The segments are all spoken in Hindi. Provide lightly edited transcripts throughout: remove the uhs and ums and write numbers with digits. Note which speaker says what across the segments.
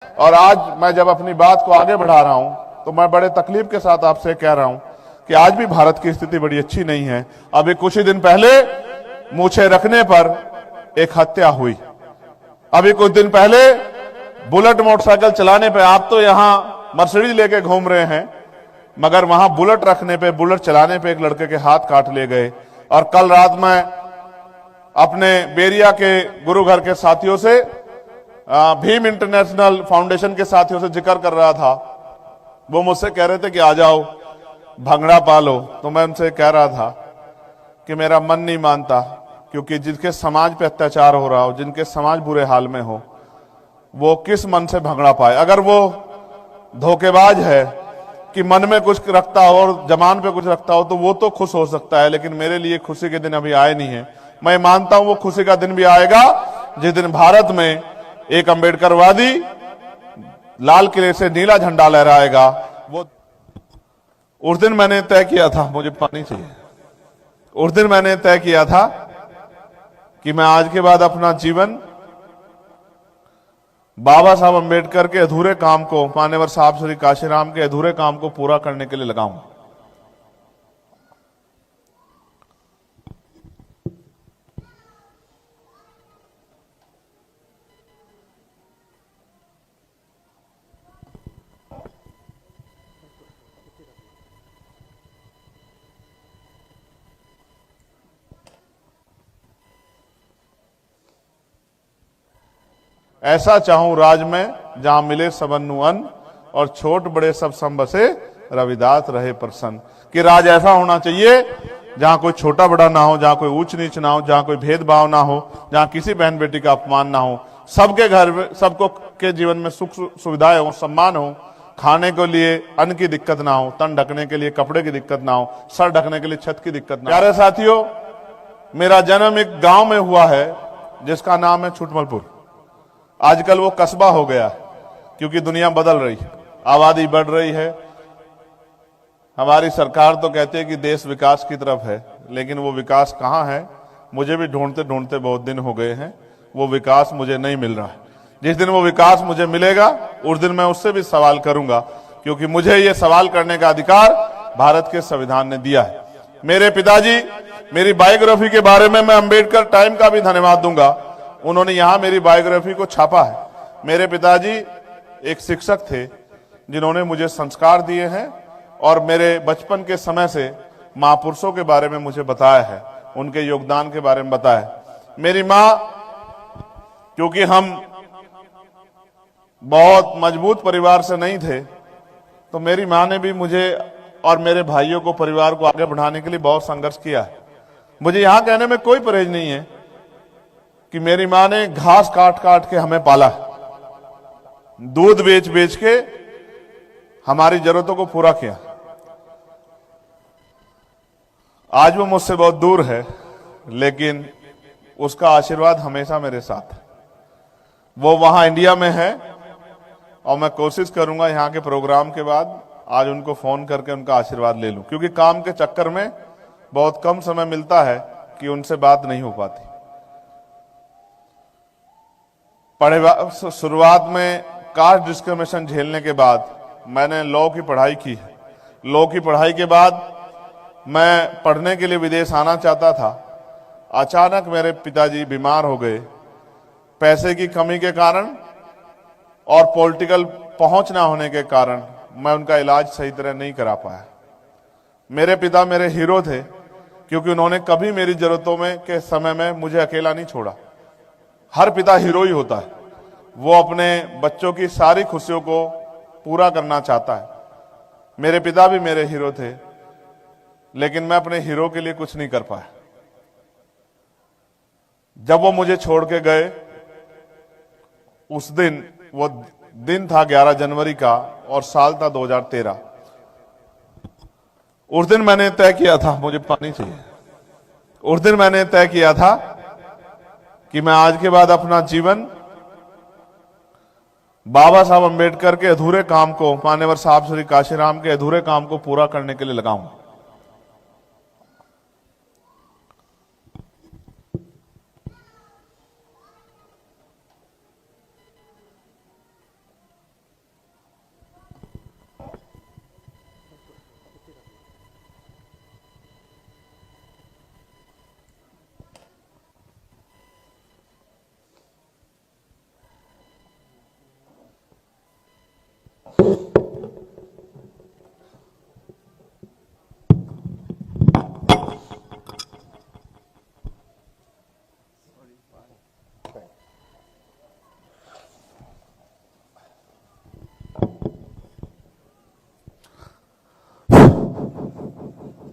Speaker 1: और आज मैं जब अपनी बात को आगे बढ़ा रहा हूं तो मैं बड़े तकलीफ के साथ आपसे कह रहा हूं कि आज भी भारत की स्थिति बड़ी अच्छी नहीं है। अभी कुछ ही दिन पहले मूछें रखने पर एक हत्या हुई। अभी कुछ दिन पहले बुलेट मोटरसाइकिल चलाने पे, आप तो यहां मर्सिडीज लेके घूम रहे हैं, मगर वहां बुलेट रखने पे, बुलेट चलाने पे एक लड़के के हाथ काट ले गए। और कल रात मैं अपने बेरिया के गुरु घर के साथियों से, भीम इंटरनेशनल फाउंडेशन के साथियों से जिक्र कर रहा था। वो मुझसे कह रहे थे कि आ जाओ भंगड़ा पालो, तो मैं उनसे कह रहा था कि मेरा मन नहीं मानता, क्योंकि जिनके समाज पे अत्याचार हो रहा हो, जिनके समाज बुरे हाल में हो, वो किस मन से भंगड़ा पाए। अगर वो धोखेबाज है कि मन में कुछ रखता हो और जबान पे कुछ रखता हो तो वो तो खुश हो सकता है, लेकिन मेरे लिए खुशी के दिन अभी आए नहीं है। मैं मानता हूं वो खुशी का दिन भी आएगा जिस दिन भारत में एक अंबेडकरवादी लाल किले से नीला झंडा लहराएगा। वो उस दिन मैंने तय किया था, मुझे पानी चाहिए, उस दिन मैंने तय किया था कि मैं आज के बाद अपना जीवन बाबा साहब अंबेडकर के अधूरे काम को, मान्यवर साहब श्री काशीराम के अधूरे काम को पूरा करने के लिए लगाऊं। ऐसा चाहूं राज में जहां मिले सबन्नु अन्न, और छोट बड़े सब सम बसे, रविदास रहे प्रसन्न। कि राज ऐसा होना चाहिए जहां कोई छोटा बड़ा ना हो, जहां कोई ऊंच नीच ना हो, जहां कोई भेदभाव ना हो, जहां किसी बहन बेटी का अपमान ना हो, सबके घर में, सबको के जीवन में सुख सुविधाएं हो, सम्मान हो, खाने के लिए अन्न की दिक्कत ना हो, तन ढकने के लिए कपड़े की दिक्कत ना हो, सर ढकने के लिए छत की दिक्कत ना हो। प्यारे साथियों, मेरा जन्म एक गांव में हुआ है जिसका नाम है छुटमलपुर। आजकल वो कस्बा हो गया क्योंकि दुनिया बदल रही है, आबादी बढ़ रही है। हमारी सरकार तो कहती है कि देश विकास की तरफ है, लेकिन वो विकास कहाँ है, मुझे भी ढूंढते ढूंढते बहुत दिन हो गए हैं। वो विकास मुझे नहीं मिल रहा है। जिस दिन वो विकास मुझे मिलेगा उस दिन मैं उससे भी सवाल करूंगा, क्योंकि मुझे ये सवाल करने का अधिकार भारत के संविधान ने दिया है। मेरे पिताजी, मेरी बायोग्राफी के बारे में मैं अंबेडकर टाइम का भी धन्यवाद दूंगा, उन्होंने यहां मेरी बायोग्राफी को छापा है। मेरे पिताजी एक शिक्षक थे जिन्होंने मुझे संस्कार दिए हैं और मेरे बचपन के समय से महापुरुषों के बारे में मुझे बताया है, उनके योगदान के बारे में बताया। मेरी मां, क्योंकि हम बहुत मजबूत परिवार से नहीं थे, तो मेरी मां ने भी मुझे और मेरे भाइयों को, परिवार को आगे बढ़ाने के लिए बहुत संघर्ष किया है। मुझे यहां कहने में कोई परहेज नहीं है कि मेरी मां ने घास काट काट के हमें पाला, दूध बेच बेच के हमारी जरूरतों को पूरा किया। आज वो मुझसे बहुत दूर है, लेकिन उसका आशीर्वाद हमेशा मेरे साथ है। वो वहां इंडिया में है और मैं कोशिश करूंगा यहां के प्रोग्राम के बाद आज उनको फोन करके उनका आशीर्वाद ले लूं, क्योंकि काम के चक्कर में बहुत कम समय मिलता है कि उनसे बात नहीं हो पाती। शुरुआत में कास्ट डिस्क्रिमिनेशन झेलने के बाद मैंने लॉ की पढ़ाई की है। लॉ की पढ़ाई के बाद मैं पढ़ने के लिए विदेश आना चाहता था। अचानक मेरे पिताजी बीमार हो गए, पैसे की कमी के कारण और पॉलिटिकल पहुंच ना होने के कारण मैं उनका इलाज सही तरह नहीं करा पाया। मेरे पिता मेरे हीरो थे, क्योंकि उन्होंने कभी मेरी जरूरतों में के समय में मुझे अकेला नहीं छोड़ा। हर पिता हीरो ही होता है, वो अपने बच्चों की सारी खुशियों को पूरा करना चाहता है। मेरे पिता भी मेरे हीरो थे, लेकिन मैं अपने हीरो के लिए कुछ नहीं कर पाया। जब वो मुझे छोड़ के गए, उस दिन, वो दिन था 11 जनवरी का और साल था 2013। उस दिन मैंने तय किया था, मुझे पानी चाहिए, उस दिन मैंने तय किया था कि मैं आज के बाद अपना जीवन बाबा साहब अंबेडकर के अधूरे काम को, मान्यवर साहब श्री काशीराम के अधूरे काम को पूरा करने के लिए लगाऊं।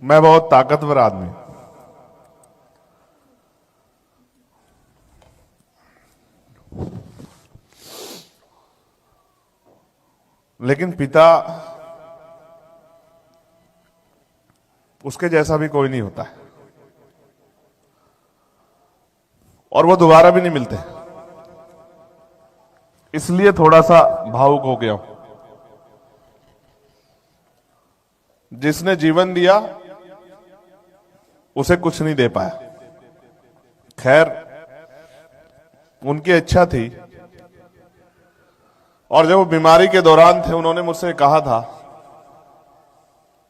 Speaker 1: मैं बहुत ताकतवर आदमी, लेकिन पिता उसके जैसा भी कोई नहीं होता है और वो दोबारा भी नहीं मिलते, इसलिए थोड़ा सा भावुक हो गया हूं। जिसने जीवन दिया उसे कुछ नहीं दे पाया, खैर उनकी इच्छा थी। और जब वो बीमारी के दौरान थे, उन्होंने मुझसे कहा था,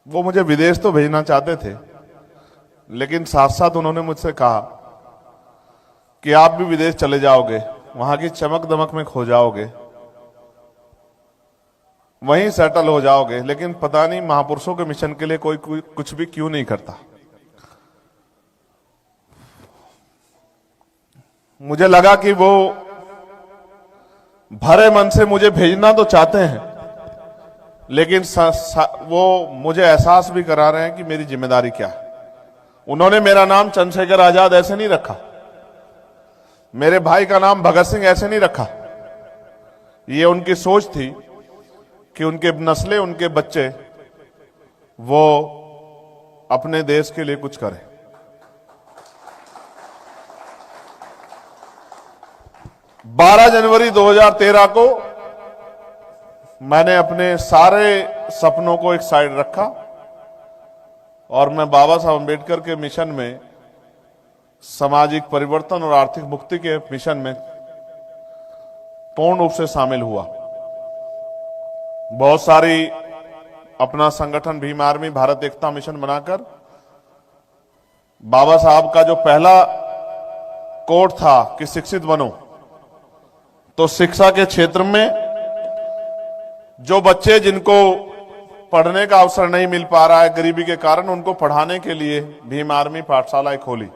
Speaker 1: वो मुझे विदेश तो भेजना चाहते थे, लेकिन साथ साथ उन्होंने मुझसे कहा कि आप भी विदेश चले जाओगे, वहां की चमक दमक में खो जाओगे, वहीं सेटल हो जाओगे, लेकिन पता नहीं महापुरुषों के मिशन के लिए कोई कुछ भी क्यों नहीं करता। मुझे लगा कि वो भरे मन से मुझे भेजना तो चाहते हैं, लेकिन वो मुझे एहसास भी करा रहे हैं कि मेरी जिम्मेदारी क्या है। उन्होंने मेरा नाम चंद्रशेखर आजाद ऐसे नहीं रखा, मेरे भाई का नाम भगत सिंह ऐसे नहीं रखा। ये उनकी सोच थी कि उनके नस्लें, उनके बच्चे वो अपने देश के लिए कुछ करें। बारह जनवरी 2013 को मैंने अपने सारे सपनों को एक साइड रखा और मैं बाबा साहब अम्बेडकर के मिशन में, सामाजिक परिवर्तन और आर्थिक मुक्ति के मिशन में पूर्ण रूप से शामिल हुआ। बहुत सारी अपना संगठन भीम आर्मी भारत एकता मिशन बनाकर, बाबा साहब का जो पहला कोट था कि शिक्षित बनो, तो शिक्षा के क्षेत्र में जो बच्चे जिनको पढ़ने का अवसर नहीं मिल पा रहा है गरीबी के कारण, उनको पढ़ाने के लिए भीम आर्मी पाठशालाएं खोली।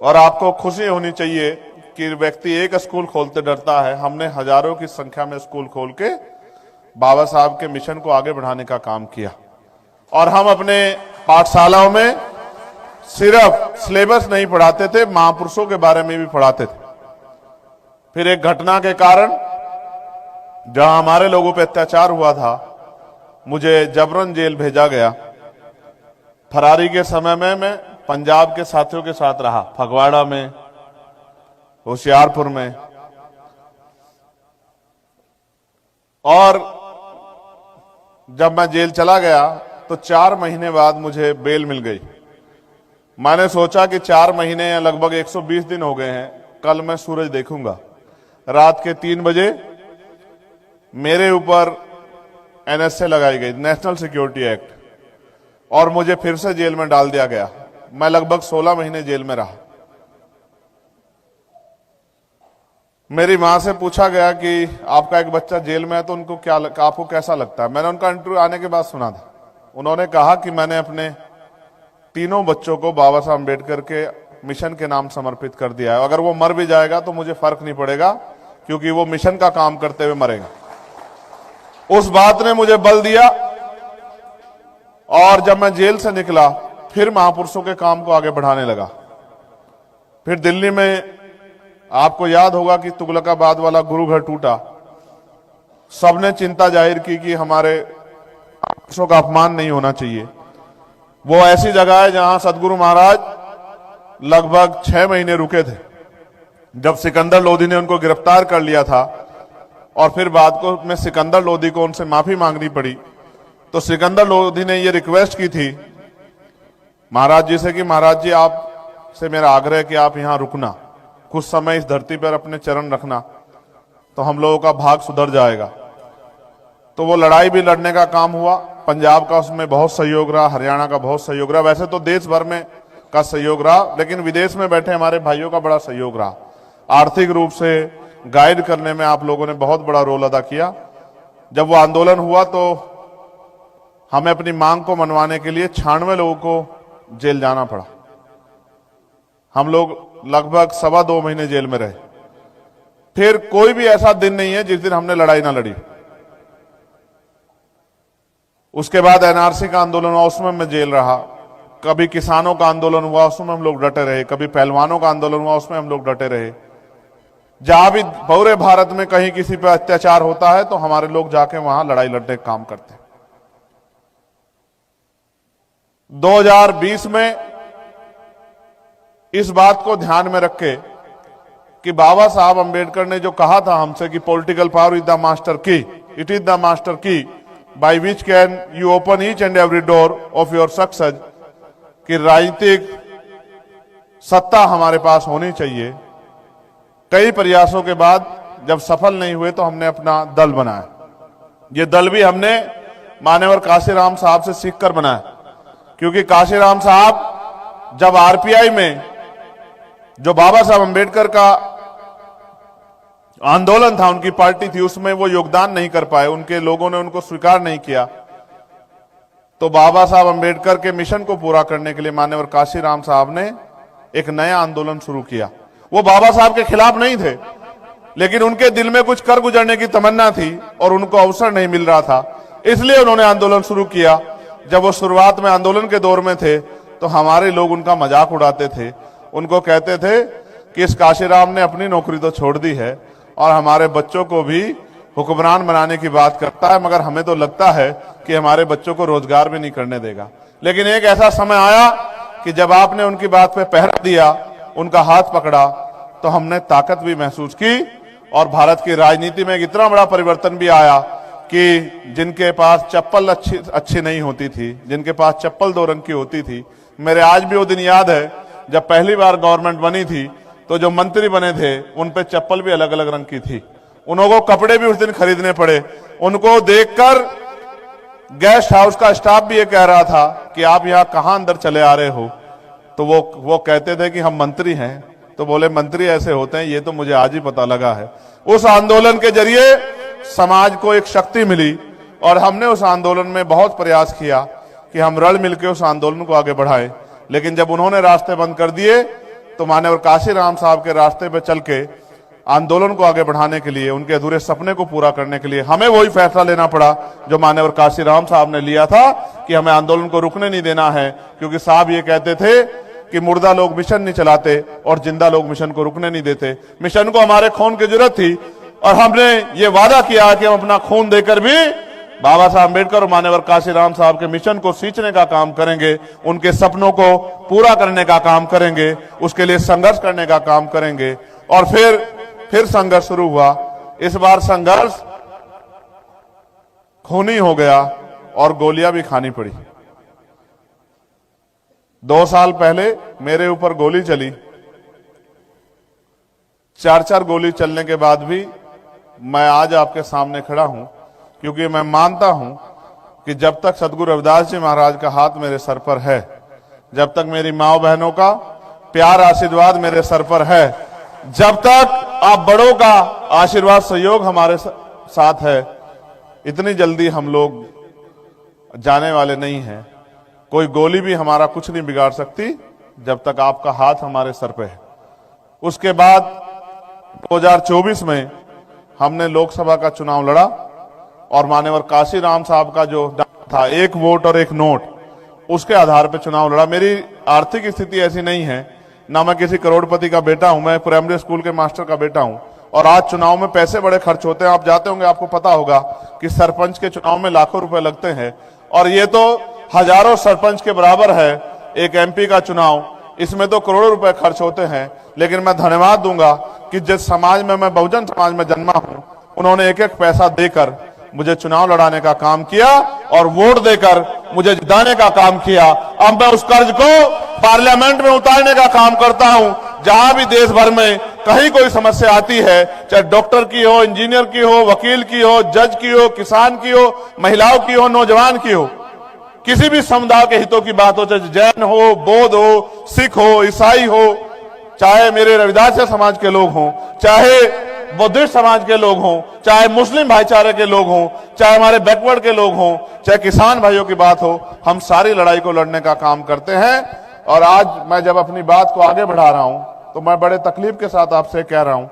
Speaker 1: और आपको खुशी होनी चाहिए कि व्यक्ति एक स्कूल खोलते डरता है, हमने हजारों की संख्या में स्कूल खोल के बाबा साहब के मिशन को आगे बढ़ाने का काम किया। और हम अपने पाठशालाओं में सिर्फ सिलेबस नहीं पढ़ाते थे, महापुरुषों के बारे में भी पढ़ाते थे। फिर एक घटना के कारण, जहां हमारे लोगों पे अत्याचार हुआ था, मुझे जबरन जेल भेजा गया। फरारी के समय में मैं पंजाब के साथियों के साथ रहा, फगवाड़ा में, होशियारपुर में। और जब मैं जेल चला गया तो 4 महीने बाद मुझे बेल मिल गई। मैंने सोचा कि 4 महीने या लगभग 120 दिन हो गए हैं, कल मैं सूरज देखूंगा। रात के 3 बजे मेरे ऊपर एनएसए लगाई गई, नेशनल सिक्योरिटी एक्ट, और मुझे फिर से जेल में डाल दिया गया। मैं लगभग 16 महीने जेल में रहा। मेरी मां से पूछा गया कि आपका एक बच्चा जेल में है तो उनको क्या आपको कैसा लगता है। मैंने उनका इंटरव्यू आने के बाद सुना था। उन्होंने कहा कि मैंने अपने तीनों बच्चों को बाबा साहब अम्बेडकर के मिशन के नाम समर्पित कर दिया है। अगर वो मर भी जाएगा तो मुझे फर्क नहीं पड़ेगा, क्योंकि वो मिशन का काम करते हुए मरेगा। उस बात ने मुझे बल दिया। और जब मैं जेल से निकला, फिर महापुरुषों के काम को आगे बढ़ाने लगा। फिर दिल्ली में आपको याद होगा कि तुगलकाबाद वाला गुरु घर टूटा। सबने चिंता जाहिर की कि हमारे महापुरुषों का अपमान नहीं होना चाहिए। वो ऐसी जगह है जहां सदगुरु महाराज लगभग 6 महीने रुके थे। जब सिकंदर लोधी ने उनको गिरफ्तार कर लिया था और फिर बाद को में सिकंदर लोधी को उनसे माफी मांगनी पड़ी, तो सिकंदर लोधी ने ये रिक्वेस्ट की थी महाराज जी से कि महाराज जी, आप से मेरा आग्रह है कि आप यहां रुकना, कुछ समय इस धरती पर अपने चरण रखना, तो हम लोगों का भाग सुधर जाएगा। तो वो लड़ाई भी लड़ने का काम हुआ। पंजाब का उसमें बहुत सहयोग रहा, हरियाणा का बहुत सहयोग रहा, वैसे तो देश भर में का सहयोग रहा, लेकिन विदेश में बैठे हमारे भाइयों का बड़ा सहयोग रहा। आर्थिक रूप से गाइड करने में आप लोगों ने बहुत बड़ा रोल अदा किया। जब वो आंदोलन हुआ तो हमें अपनी मांग को मनवाने के लिए 96 लोगों को जेल जाना पड़ा। हम लोग लगभग 2.25 महीने जेल में रहे। फिर कोई भी ऐसा दिन नहीं है जिस दिन हमने लड़ाई ना लड़ी। उसके बाद एनआरसी का आंदोलन हुआ, उसमें मैं जेल रहा। कभी किसानों का आंदोलन हुआ, उसमें हम लोग डटे रहे। कभी पहलवानों का आंदोलन हुआ, उसमें हम लोग डटे रहे। जहां भी पूरे भारत में कहीं किसी पर अत्याचार होता है तो हमारे लोग जाके वहां लड़ाई लड़ने का काम करते हैं। 2020 में इस बात को ध्यान में रखे कि बाबा साहब अंबेडकर ने जो कहा था हमसे कि political power is the master की, इट इज द मास्टर की by which can you open each and every door of your success, कि राजनीतिक सत्ता हमारे पास होनी चाहिए। कई प्रयासों के बाद जब सफल नहीं हुए तो हमने अपना दल बनाया। ये दल भी हमने मान्यवर काशीराम साहब से सीखकर बनाया, क्योंकि काशीराम साहब जब आरपीआई में जो बाबा साहब अंबेडकर का आंदोलन था, उनकी पार्टी थी, उसमें वो योगदान नहीं कर पाए, उनके लोगों ने उनको स्वीकार नहीं किया, तो बाबा साहब अंबेडकर के मिशन को पूरा करने के लिए मान्यवर काशीराम साहब ने एक नया आंदोलन शुरू किया। वो बाबा साहब के खिलाफ नहीं थे, लेकिन उनके दिल में कुछ कर गुजरने की तमन्ना थी और उनको अवसर नहीं मिल रहा था, इसलिए उन्होंने आंदोलन शुरू किया। जब वो शुरुआत में आंदोलन के दौर में थे तो हमारे लोग उनका मजाक उड़ाते थे, उनको कहते थे कि इस काशीराम ने अपनी नौकरी तो छोड़ दी है और हमारे बच्चों को भी हुक्मरान बनाने की बात करता है, मगर हमें तो लगता है कि हमारे बच्चों को रोजगार भी नहीं करने देगा। लेकिन एक ऐसा समय आया कि जब आपने उनकी बात पे पहरा दिया, उनका हाथ पकड़ा, तो हमने ताकत भी महसूस की और भारत की राजनीति में एक इतना बड़ा परिवर्तन भी आया कि जिनके पास चप्पल अच्छी नहीं होती थी, जिनके पास चप्पल 2 रंग की होती थी, मेरे आज भी वो दिन याद है जब पहली बार गवर्नमेंट बनी थी तो जो मंत्री बने थे उन पे चप्पल भी अलग अलग रंग की थी। उनको कपड़े भी उस दिन खरीदने पड़े। उनको देखकर गेस्ट हाउस का स्टाफ भी ये कह रहा था कि आप यहाँ कहाँ अंदर चले आ रहे हो, तो वो कहते थे कि हम मंत्री हैं। तो बोले मंत्री ऐसे होते हैं, ये तो मुझे आज ही पता लगा है। उस आंदोलन के जरिए समाज को एक शक्ति मिली और हमने उस आंदोलन में बहुत प्रयास किया कि हम रल मिलकर उस आंदोलन को आगे बढ़ाएं। लेकिन जब उन्होंने रास्ते बंद कर दिए तो मान्यवर काशीराम साहब के रास्ते पे चल के आंदोलन को आगे बढ़ाने के लिए, उनके अधूरे सपने को पूरा करने के लिए हमें वही फैसला लेना पड़ा जो मान्यवर काशीराम साहब ने लिया था कि हमें आंदोलन को रुकने नहीं देना है, क्योंकि साहब ये कहते थे कि मुर्दा लोग मिशन नहीं चलाते और जिंदा लोग मिशन को रुकने नहीं देते। मिशन को हमारे खून की जरूरत थी और हमने ये वादा किया कि हम अपना खून देकर भी बाबा साहब अम्बेडकर और मान्यवर काशीराम साहब के मिशन को सींचने का काम करेंगे, उनके सपनों को पूरा करने का काम करेंगे, उसके लिए संघर्ष करने का काम करेंगे। और फिर संघर्ष शुरू हुआ। इस बार संघर्ष खूनी हो गया और गोलियां भी खानी पड़ी। 2 साल पहले मेरे ऊपर गोली चली, 4 गोली चलने के बाद भी मैं आज आपके सामने खड़ा हूं, क्योंकि मैं मानता हूं कि जब तक सदगुरु रविदास जी महाराज का हाथ मेरे सर पर है, जब तक मेरी माँ बहनों का प्यार आशीर्वाद मेरे सर पर है, जब तक आप बड़ों का आशीर्वाद सहयोग हमारे साथ है, इतनी जल्दी हम लोग जाने वाले नहीं हैं। कोई गोली भी हमारा कुछ नहीं बिगाड़ सकती जब तक आपका हाथ हमारे सर पे है। उसके बाद 2024 में हमने लोकसभा का चुनाव लड़ा और मान्यवर काशीराम साहब का जो था 1 वोट और 1 नोट, उसके आधार पर चुनाव लड़ा। मेरी आर्थिक स्थिति ऐसी नहीं है, ना मैं किसी करोड़पति का बेटा हूं, मैं प्राइमरी स्कूल के मास्टर का बेटा हूं। और आज चुनाव में पैसे बड़े खर्च होते हैं, आप जाते होंगे, आपको पता होगा कि सरपंच के चुनाव में लाखों रुपए लगते हैं और ये तो हजारों सरपंच के बराबर है एक एमपी का चुनाव, इसमें तो करोड़ों रुपए खर्च होते हैं। लेकिन मैं धन्यवाद दूंगा कि जिस समाज में मैं बहुजन समाज में जन्मा हूं, उन्होंने एक एक पैसा देकर मुझे चुनाव लड़ाने का काम किया और वोट देकर मुझे जिताने का काम किया। अब मैं उस कर्ज को पार्लियामेंट में उतारने का काम करता हूं। जहां भी देश भर में कहीं कोई समस्या आती है, चाहे डॉक्टर की हो, इंजीनियर की हो, वकील की हो, जज की हो, किसान की हो, महिलाओं की हो, नौजवान की हो, किसी भी समुदाय के हितों की बात हो, चाहे जैन हो, बौद्ध हो, सिख हो, ईसाई हो, चाहे मेरे रविदास समाज के लोग हों, चाहे बौद्धिस्ट समाज के लोग हों, चाहे मुस्लिम भाईचारे के लोग हों, चाहे हमारे बैकवर्ड के लोग हों, चाहे किसान भाइयों की बात हो, हम सारी लड़ाई को लड़ने का काम करते हैं। और आज मैं जब अपनी बात को आगे बढ़ा रहा हूं तो मैं बड़े तकलीफ के साथ आपसे कह रहा हूं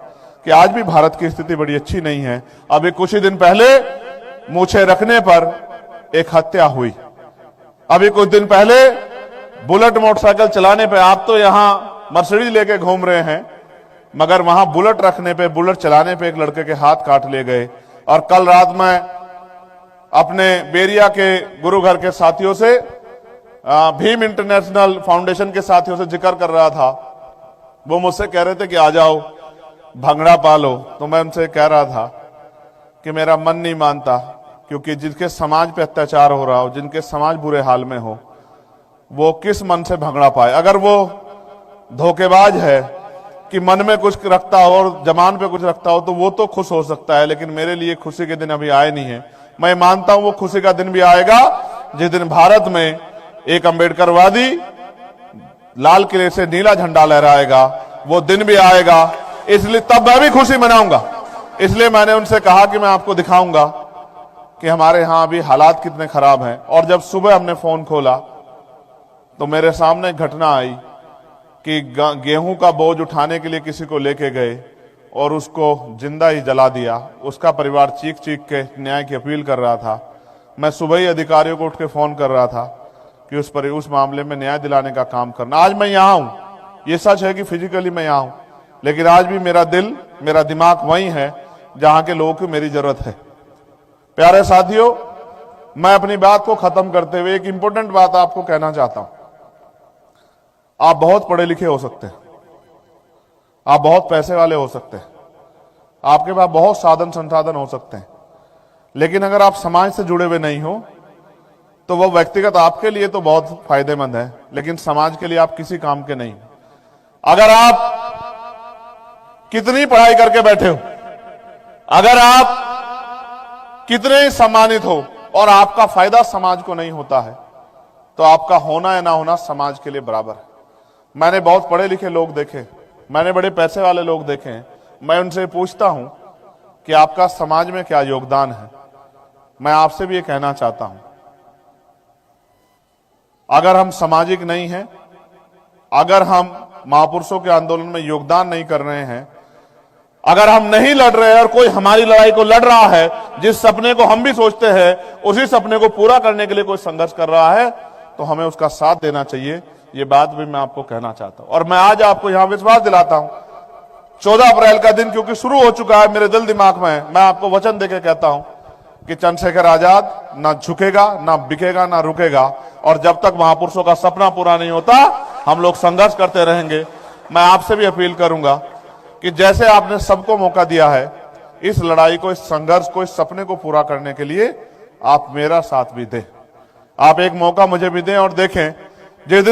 Speaker 1: कि आज भी भारत की स्थिति बड़ी अच्छी नहीं है। अभी कुछ ही दिन पहले मूछें रखने पर एक हत्या हुई। अभी कुछ दिन पहले बुलेट मोटरसाइकिल चलाने पे, आप तो यहां मर्सिडीज लेके घूम रहे हैं, मगर वहां बुलेट रखने पे, बुलेट चलाने पे एक लड़के के हाथ काट लिए गए। और कल रात मैं अपने बेरिया के गुरु घर के साथियों से, भीम इंटरनेशनल फाउंडेशन के साथियों से जिक्र कर रहा था। वो मुझसे कह रहे थे कि आ जाओ भंगड़ा पालो, तो मैं उनसे कह रहा था कि मेरा मन नहीं मानता, क्योंकि जिनके समाज पे अत्याचार हो रहा हो, जिनके समाज बुरे हाल में हो, वो किस मन से भंगड़ा पाए। अगर वो धोखेबाज है कि मन में कुछ रखता हो और जबान पे कुछ रखता हो, तो वो तो खुश हो सकता है, लेकिन मेरे लिए खुशी के दिन अभी आए नहीं है। मैं मानता हूं वो खुशी का दिन भी आएगा जिस दिन भारत में एक अम्बेडकरवादी लाल किले से नीला झंडा लहराएगा, वो दिन भी आएगा। इसलिए तब मैं भी खुशी मनाऊंगा। इसलिए मैंने उनसे कहा कि मैं आपको दिखाऊंगा कि हमारे यहां अभी हालात कितने खराब हैं। और जब सुबह हमने फोन खोला तो मेरे सामने एक घटना आई कि गेहूं का बोझ उठाने के लिए किसी को लेके गए और उसको जिंदा ही जला दिया। उसका परिवार चीख चीख के न्याय की अपील कर रहा था। मैं सुबह ही अधिकारियों को उठ के फोन कर रहा था कि उस मामले में न्याय दिलाने का काम करना। आज मैं यहां हूं, ये सच है कि फिजिकली मैं यहां हूं, लेकिन आज भी मेरा दिल, मेरा दिमाग वहीं है जहां के लोगों की मेरी जरूरत है। प्यारे साथियों, मैं अपनी बात को खत्म करते हुए एक इंपॉर्टेंट बात आपको कहना चाहता हूं। आप बहुत पढ़े लिखे हो सकते हैं, आप बहुत पैसे वाले हो सकते हैं, आपके पास बहुत साधन संसाधन हो सकते हैं, लेकिन अगर आप समाज से जुड़े हुए नहीं हो तो वो व्यक्तिगत आपके लिए तो बहुत फायदेमंद है, लेकिन समाज के लिए आप किसी काम के नहीं। अगर आप कितनी पढ़ाई करके बैठे हो, अगर आप कितने ही सम्मानित हो और आपका फायदा समाज को नहीं होता है, तो आपका होना या ना होना समाज के लिए बराबर है। मैंने बहुत पढ़े लिखे लोग देखे, मैंने बड़े पैसे वाले लोग देखे हैं। मैं उनसे पूछता हूं कि आपका समाज में क्या योगदान है। मैं आपसे भी ये कहना चाहता हूं, अगर हम सामाजिक नहीं हैं, अगर हम महापुरुषों के आंदोलन में योगदान नहीं कर रहे हैं, अगर हम नहीं लड़ रहे हैं और कोई हमारी लड़ाई को लड़ रहा है, जिस सपने को हम भी सोचते हैं उसी सपने को पूरा करने के लिए कोई संघर्ष कर रहा है, तो हमें उसका साथ देना चाहिए। ये बात भी मैं आपको कहना चाहता हूं। और मैं आज आपको यहां विश्वास दिलाता हूं, 14 अप्रैल का दिन क्योंकि शुरू हो चुका है मेरे दिल दिमाग में, मैं आपको वचन देके कहता हूं कि चंद्रशेखर आजाद ना झुकेगा, ना बिकेगा, ना रुकेगा। और जब तक महापुरुषों का सपना पूरा नहीं होता, हम लोग संघर्ष करते रहेंगे। मैं आपसे भी अपील करूंगा कि जैसे आपने सबको मौका दिया है, इस लड़ाई को, इस संघर्ष को, इस सपने को पूरा करने के लिए आप मेरा साथ भी दें। आप एक मौका मुझे भी दें और देखें, जिस दिन